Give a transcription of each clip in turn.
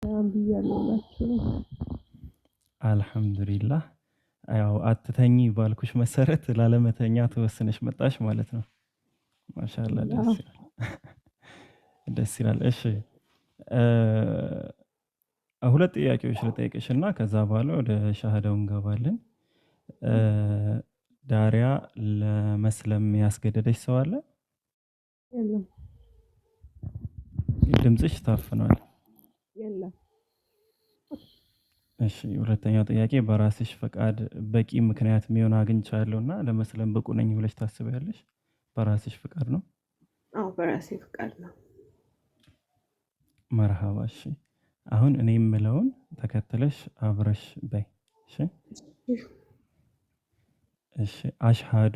ብያለሁ ናችሁ። አልሐምዱሊላህ። ያው አትተኝ ባልኩሽ መሰረት ላለመተኛ ተወስነሽ መጣሽ ማለት ነው። ማሻአላ ደስ ይላል። ደስ ይላል። እሺ ሁለት ጥያቄዎች ልጠይቅሽ እና ከዛ በኋላ ወደ ሻሃዳው እንገባለን። ዳሪያ ለመስለም ያስገደደች ሰው አለ? የለም ድምፅሽ ታፍኗል። የለም። እሺ ሁለተኛው ጥያቄ በራስሽ ፈቃድ በቂ ምክንያት የሚሆን አግኝቻለሁ እና ለመስለም ብቁ ነኝ ብለሽ ታስቢያለሽ? በራስሽ ፈቃድ ነው? አዎ በራሴ ፈቃድ ነው። መርሃባ። እሺ አሁን እኔ የምለውን ተከትለሽ አብረሽ በይ። እሺ እሺ። አሽሃዱ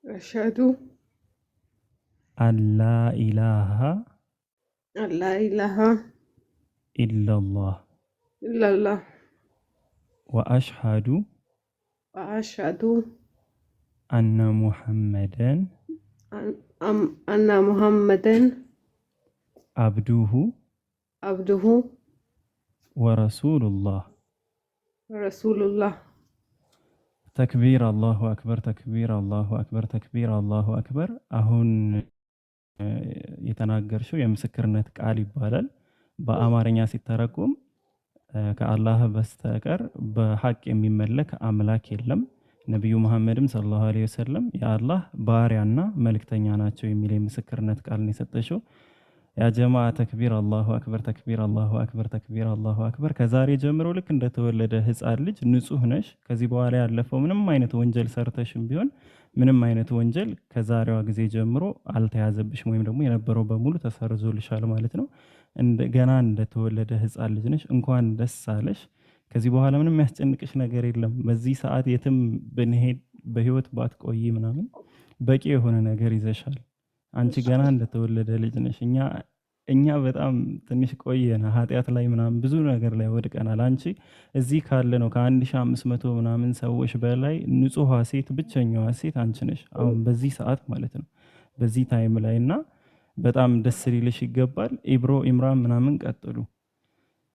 አሽሃዱ አላ ኢላሃ አላ ኢላሃ ኢላላህ ኢላላህ ወአሽሃዱ ወአሽሃዱ አነ ሙሐመደን አነ ሙሐመደን አብዱሁ አብዱሁ ወረሱሉላህ። ረሱሉላህ። ተክቢር አላሁ አክበር፣ ተክቢር አላሁ አክበር፣ ተክቢር አላሁ አክበር። አሁን የተናገርሽው የምስክርነት ቃል ይባላል። በአማርኛ ሲተረጎም ከአላህ በስተቀር በሐቅ የሚመለክ አምላክ የለም፣ ነቢዩ መሐመድም ሰለላሁ ዐለይሂ ወሰለም የአላህ ባሪያና መልእክተኛ ናቸው የሚል የምስክርነት ቃል ነው የሰጠሽው። ያ ጀማዓ ተክቢር አላሁ አክበር፣ ተክቢር አላሁ አክበር፣ ተክቢር አላሁ አክበር። ከዛሬ ጀምሮ ልክ እንደተወለደ ህፃን ልጅ ንጹህ ነሽ። ከዚህ በኋላ ያለፈው ምንም አይነት ወንጀል ሰርተሽም ቢሆን ምንም አይነት ወንጀል ከዛሬዋ ጊዜ ጀምሮ አልተያዘብሽም፣ ወይም ደግሞ የነበረው በሙሉ ተሰርዞልሻል ማለት ነው። ገና እንደተወለደ ህፃን ልጅ ነሽ። እንኳን ደስ አለሽ። ከዚህ በኋላ ምንም የሚያስጨንቅሽ ነገር የለም። በዚህ ሰዓት የትም ብንሄድ በህይወት ባትቆይ ምናምን በቂ የሆነ ነገር ይዘሻል። አንቺ ገና እንደተወለደ ልጅ ነሽ። እኛ በጣም ትንሽ ቆየን ኃጢአት ላይ ምናምን ብዙ ነገር ላይ ወድቀናል። አንቺ እዚህ ካለ ነው ከ1500 ምናምን ሰዎች በላይ ንጹህ ሴት ብቸኛዋ ሴት አንቺ ነሽ አሁን በዚህ ሰዓት ማለት ነው፣ በዚህ ታይም ላይ እና በጣም ደስ ሊልሽ ይገባል። ኢብሮ ኢምራን ምናምን ቀጥሉ።